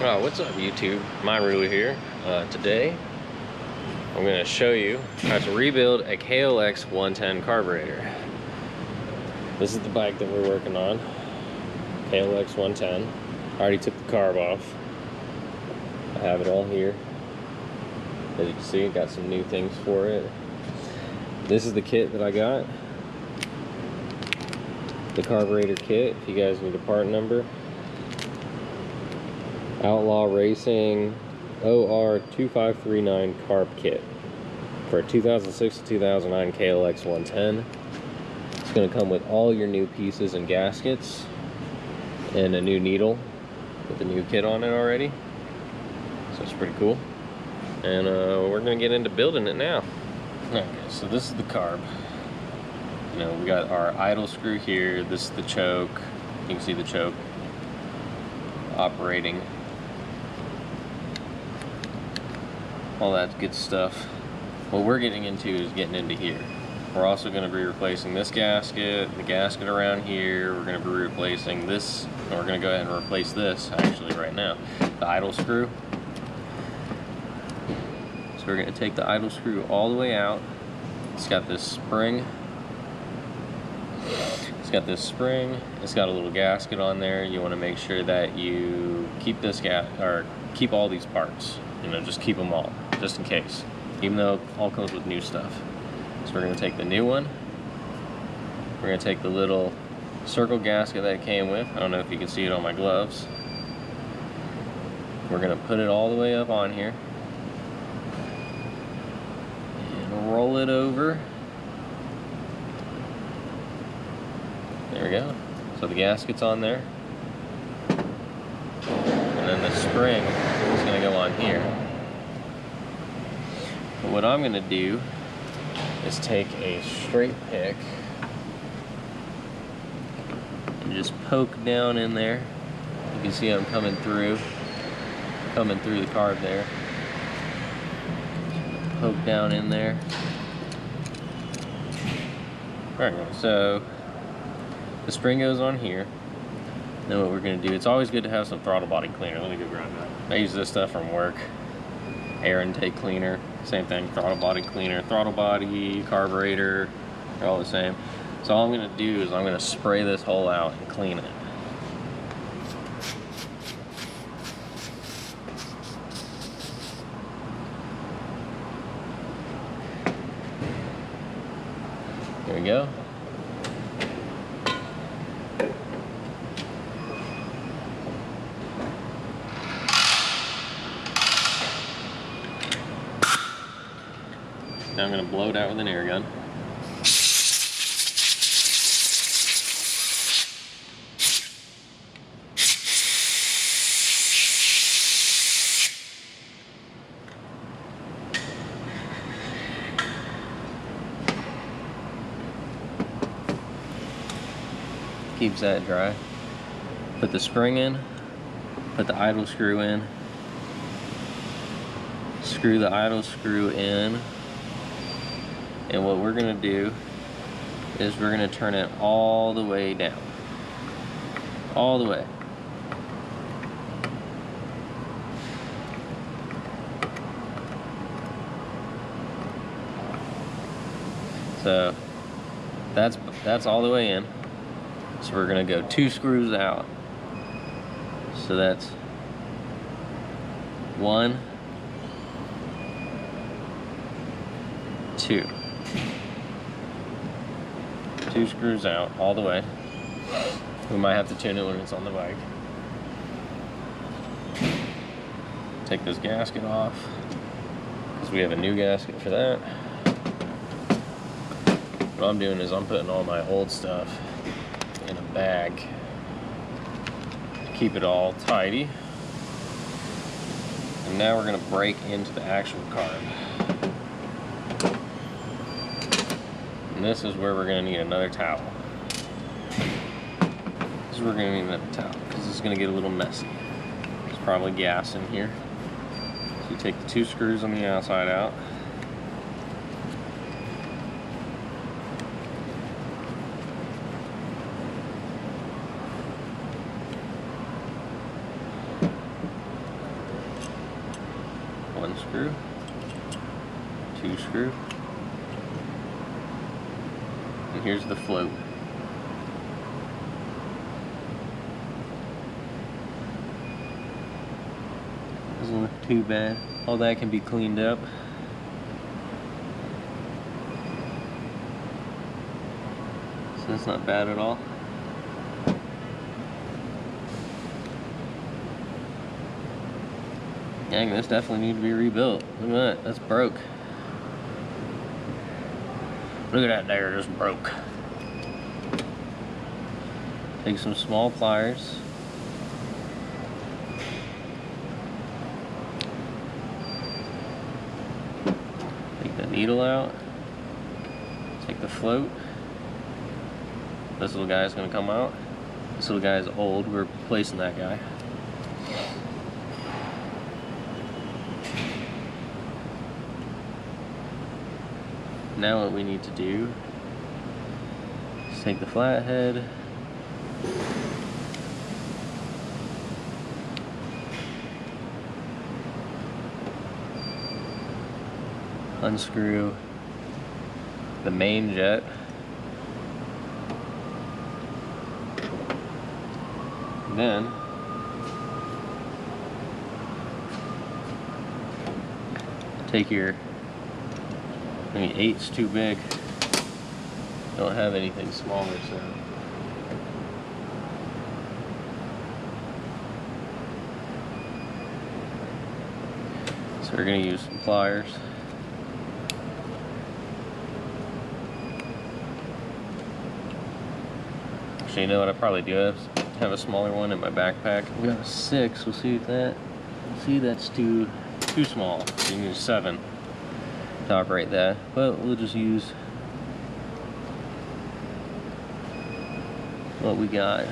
Oh, what's up YouTube? Myru here. Today I'm going to show you how to rebuild a KLX 110 carburetor. This is the bike that we're working on, KLX 110. I already took the carb off. I have it all here. As you can see, got some new things for it. This is the kit that I got. The carburetor kit, if you guys need a part number. Outlaw Racing OR2539 carb kit for a 2006 to 2009 KLX 110. It's going to come with all your new pieces and gaskets and a new needle with the new kit on it already. So it's pretty cool. And we're going to get into building it now. Okay, so this is the carb. You know, we got our idle screw here. This is the choke. You can see the choke operating. All that good stuff. What we're getting into is getting into here. We're also going to be replacing this gasket, the gasket around here. We're going to be replacing this, and we're going to go ahead and replace this actually right now. The idle screw. So we're going to take the idle screw all the way out. It's got this spring. It's got this spring. It's got a little gasket on there. You want to make sure that you keep this keep all these parts. You know, just keep them all, just in case. Even though it all comes with new stuff. So we're going to take the new one. We're going to take the little circle gasket that it came with. I don't know if you can see it on my gloves. We're going to put it all the way up on here. And roll it over. There we go. So the gasket's on there. And then the spring is going to go on here. But what I'm going to do is take a straight pick and just poke down in there. You can see I'm coming through the carb there. Poke down in there. Alright, so the spring goes on here. Then what we're going to do, it's always good to have some throttle body cleaner. Let me go grab that. I use this stuff from work. Air intake cleaner, same thing, throttle body cleaner. Throttle body, carburetor, they're all the same. So all I'm going to do is I'm going to spray this hole out and clean it. There we go. Now I'm going to blow it out with an air gun. Keeps that dry. Put the spring in, put the idle screw in, screw the idle screw in. And what we're going to do is we're going to turn it all the way down. All the way. So that's all the way in. So we're going to go 2 screws out. So that's 1, 2. 2 screws out all the way. We might have to tune it when it's on the bike. Take this gasket off because we have a new gasket for that. What I'm doing is I'm putting all my old stuff in a bag to keep it all tidy. And now we're going to break into the actual carb. And this is where we're going to need another towel. This is where we're going to need another towel because it's going to get a little messy. There's probably gas in here. So you take the 2 screws on the outside out. 1 screw, 2 screw, and here's the float. Doesn't look too bad. All that can be cleaned up. So that's not bad at all. Dang, this definitely needs to be rebuilt. Look at that, that's broke. Look at that there, just broke. Take some small pliers. Take the needle out. Take the float. This little guy is gonna come out. This little guy is old, we're replacing that guy. Now what we need to do is take the flathead, unscrew the main jet, then take your, I mean 8's too big, don't have anything smaller, so we're going to use some pliers. Actually, you know what, I probably do have a smaller one in my backpack. We got a 6, we'll see what that, see that's too small, so you need a 7 to operate that, but we'll just use what we got.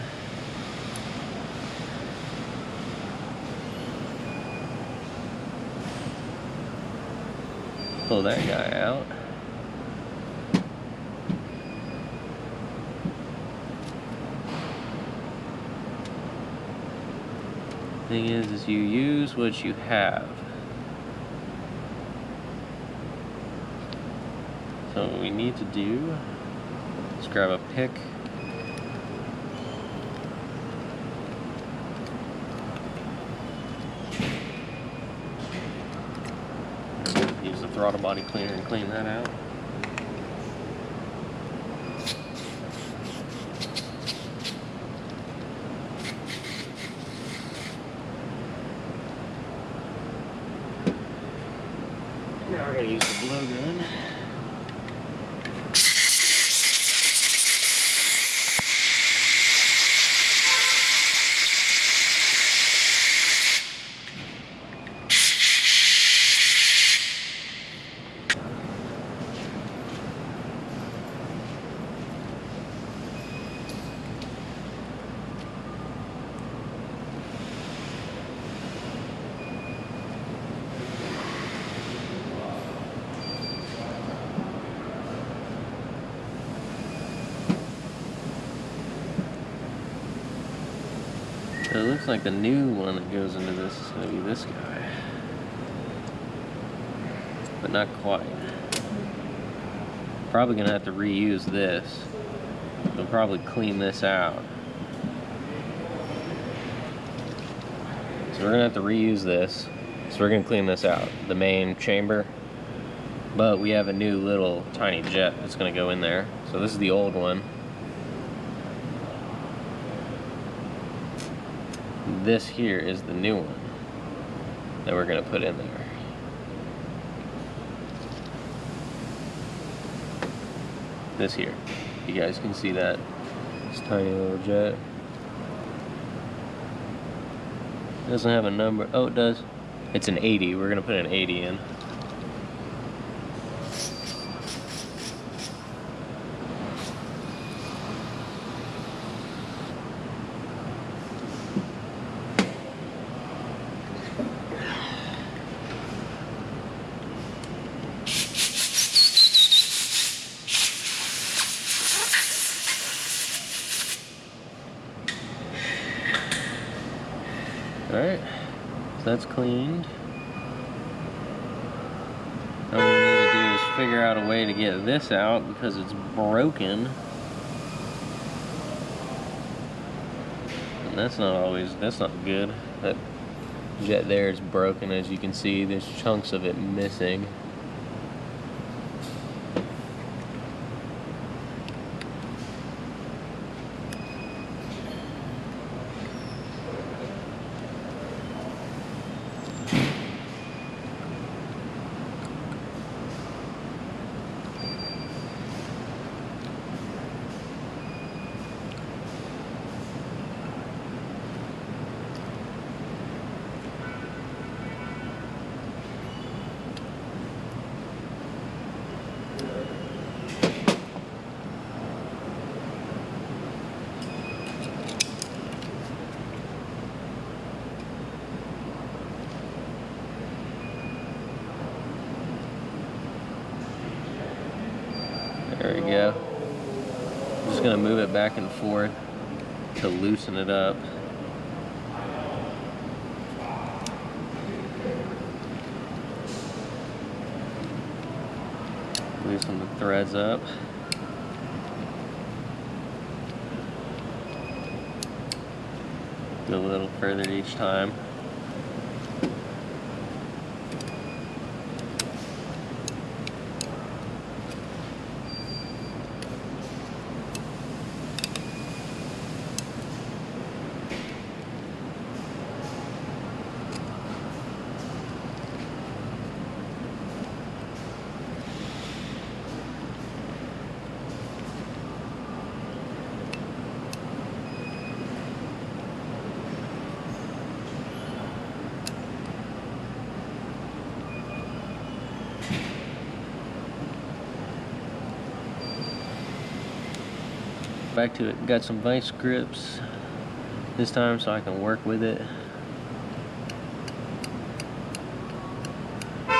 Pull that guy out. Thing is you use what you have. So what we need to do is grab a pick. Use the throttle body cleaner and clean that out. Now we're going to use the blowgun. So it looks like the new one that goes into this is going to be this guy. But not quite. Probably going to have to reuse this. We'll probably clean this out. So we're going to have to reuse this. So we're going to clean this out. The main chamber. But we have a new little tiny jet that's going to go in there. So this is the old one. This here is the new one that we're going to put in there. This here. You guys can see that. This tiny little jet. It doesn't have a number. Oh, it does. It's an 80. We're going to put an 80 in. Alright, so that's cleaned. figure out a way to get this out because it's broken. And that's not good. That jet there is broken, as you can see. There's chunks of it missing. There we go. I'm just gonna move it back and forth to loosen it up. Loosen the threads up. Go a little further each time. Back to it. Got some vice grips this time so I can work with it. Gonna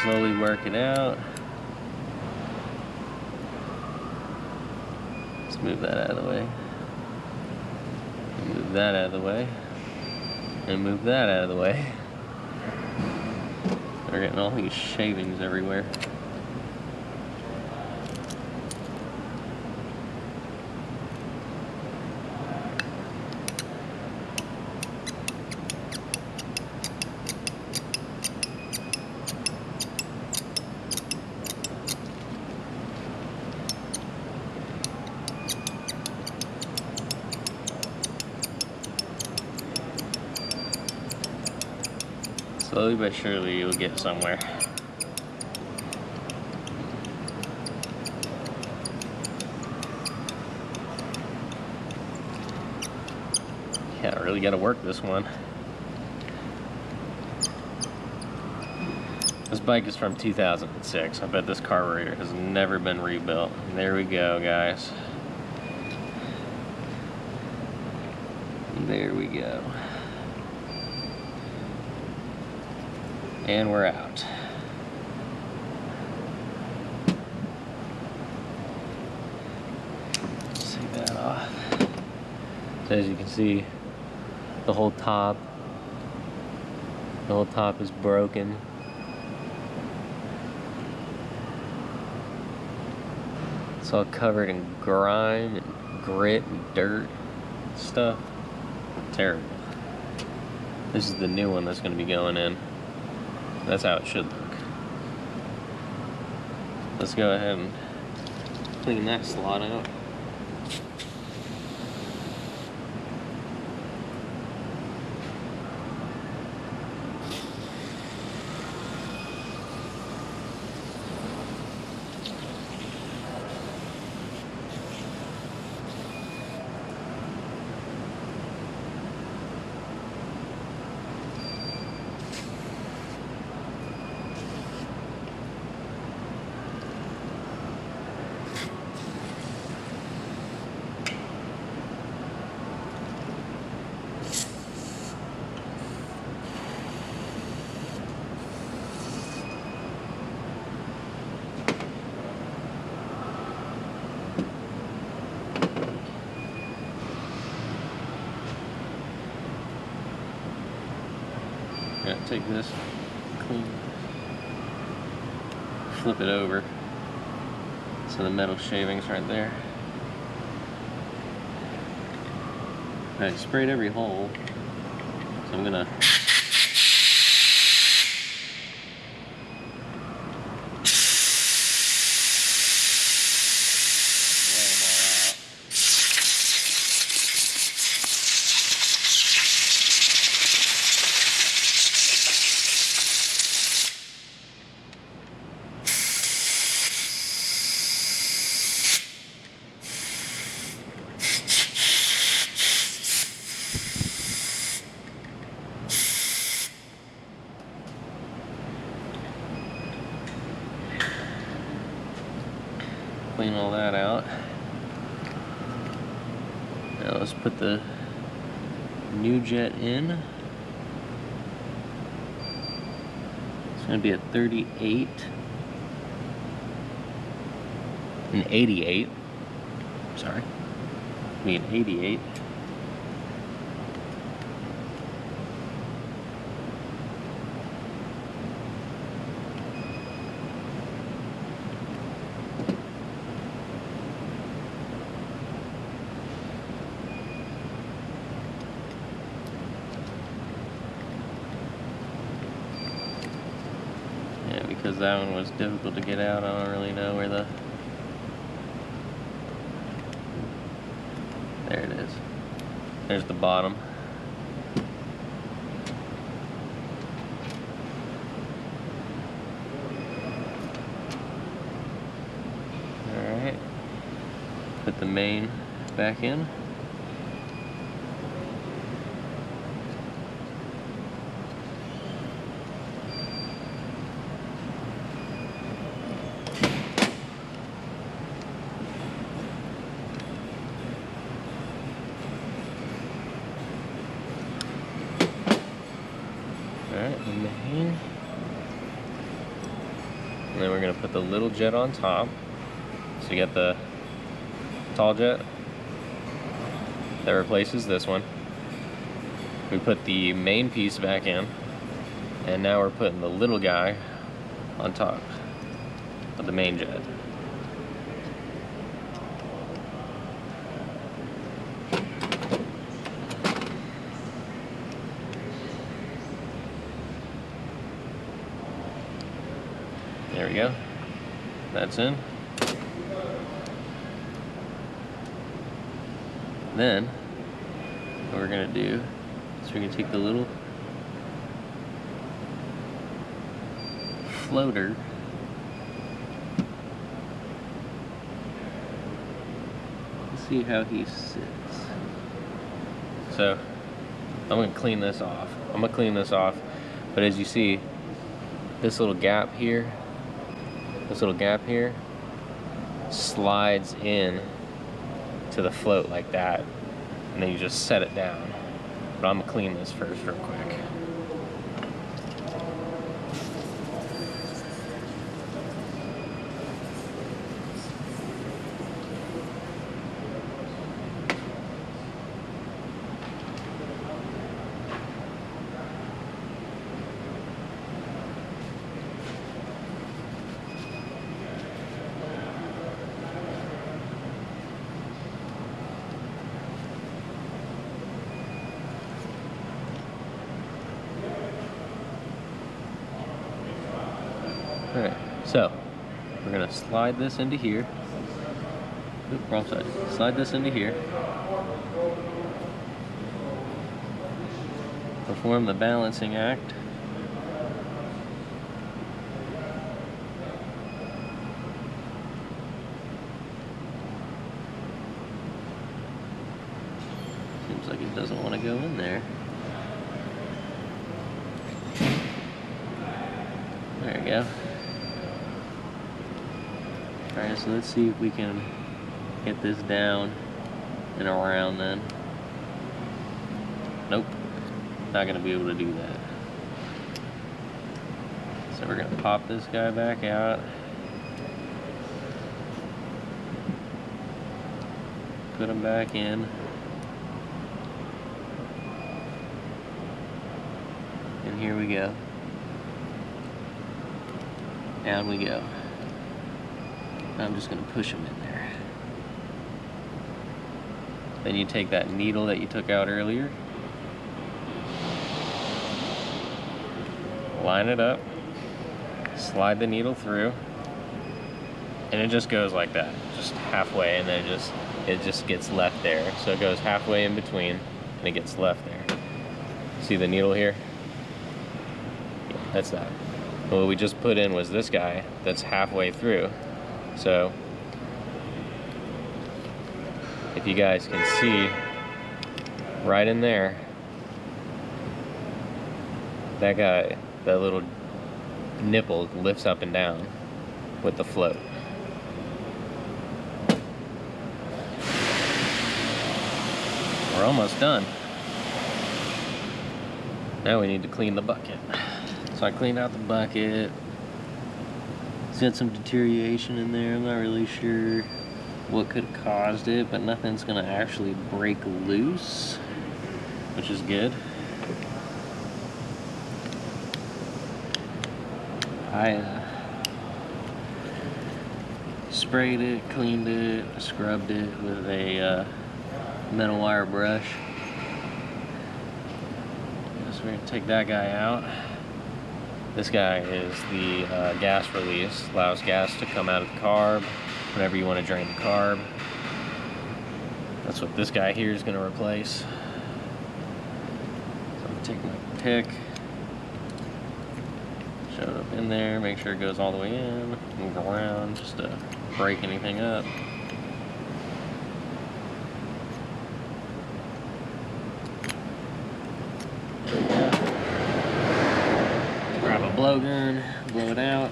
slowly work it out. Let's move that out of the way. Move that out of the way. And move that out of the way. We're getting all these shavings everywhere. Slowly but surely you'll get somewhere. Yeah, I really gotta work this one. This bike is from 2006. I bet this carburetor has never been rebuilt. And there we go, guys. There we go. And we're out. Let's take that off. So as you can see, the whole top is broken. It's all covered in grime and grit and dirt and stuff. Terrible. This is the new one that's going to be going in. That's how it should look. Let's go ahead and clean that slot out. Take this, clean. flip it over. So the metal shavings right there. I sprayed every hole, so I'm gonna clean all that out. Now let's put the new jet in. It's going to be at 38 and 88. Sorry, I mean 88. Because that one was difficult to get out, I don't really know where the... There it is. There's the bottom. Alright. Put the main back in. Alright, the main. And then we're going to put the little jet on top. So you got the tall jet that replaces this one. We put the main piece back in. And now we're putting the little guy on top of the main jet. There we go. That's in. Then, what we're going to do is we're going to take the little floater and see how he sits. So, I'm going to clean this off. But as you see, this little gap here slides in to the float like that, and then you just set it down. But I'm gonna clean this first real quick. Alright, so we're going to slide this into here. Oop, wrong side. Slide this into here. Perform the balancing act. Seems like it doesn't want to go in there. There we go. Alright, so let's see if we can get this down and around then. Nope, not going to be able to do that. So we're going to pop this guy back out. Put him back in. And here we go. Down we go. I'm just gonna push them in there. Then you take that needle that you took out earlier, line it up, slide the needle through, and it just goes like that, just halfway, and then it just gets left there. So it goes halfway in between, and it gets left there. See the needle here? Yeah, that's that. What we just put in was this guy that's halfway through. So if you guys can see right in there, that guy, that little nipple lifts up and down with the float. We're almost done. Now we need to clean the bucket. So I cleaned out the bucket. It's got some deterioration in there. I'm not really sure what could have caused it, but nothing's gonna actually break loose, which is good. I sprayed it, cleaned it, scrubbed it with a metal wire brush. So we're gonna take that guy out. This guy is the gas release, allows gas to come out of the carb whenever you want to drain the carb. That's what this guy here is going to replace. So I'm going to take my pick, shove it up in there, make sure it goes all the way in, move around just to break anything up. There we go. Grab a blowgun, blow it out.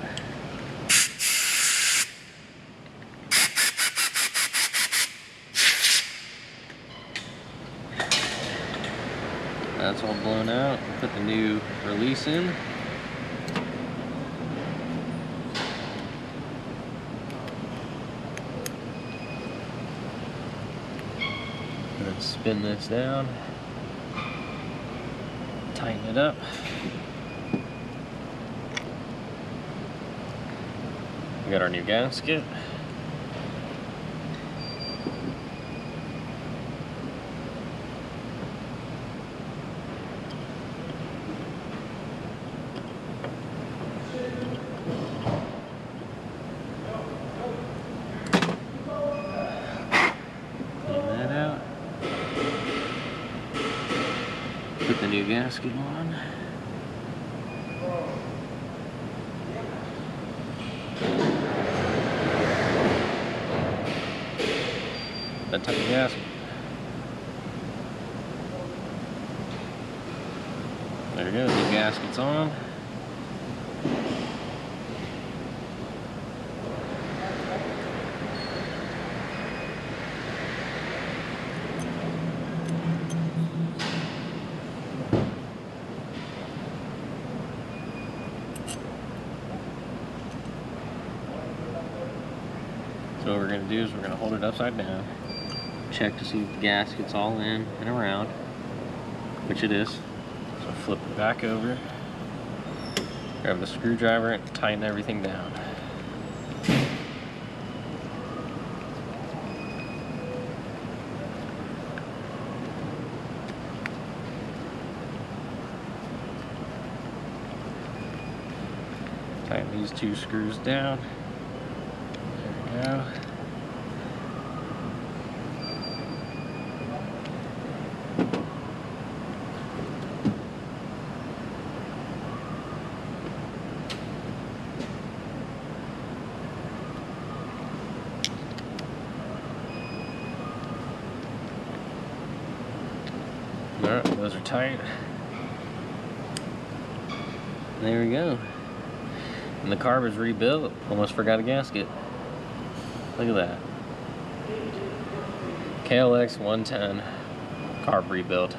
That's all blown out. Put the new release in. And then spin this down. Tighten it up. We got our new gasket. Put the new gasket on. That type of gasket. There you go, the gasket's on. So what we're going to do is we're going to hold it upside down, check to see if the gasket's all in and around, which it is. So flip it back over, grab the screwdriver and tighten everything down. Tighten these two screws down. There. Alright, those are tight. There we go. And the carb is rebuilt. Almost forgot a gasket. Look at that. KLX 110 Carb Rebuild.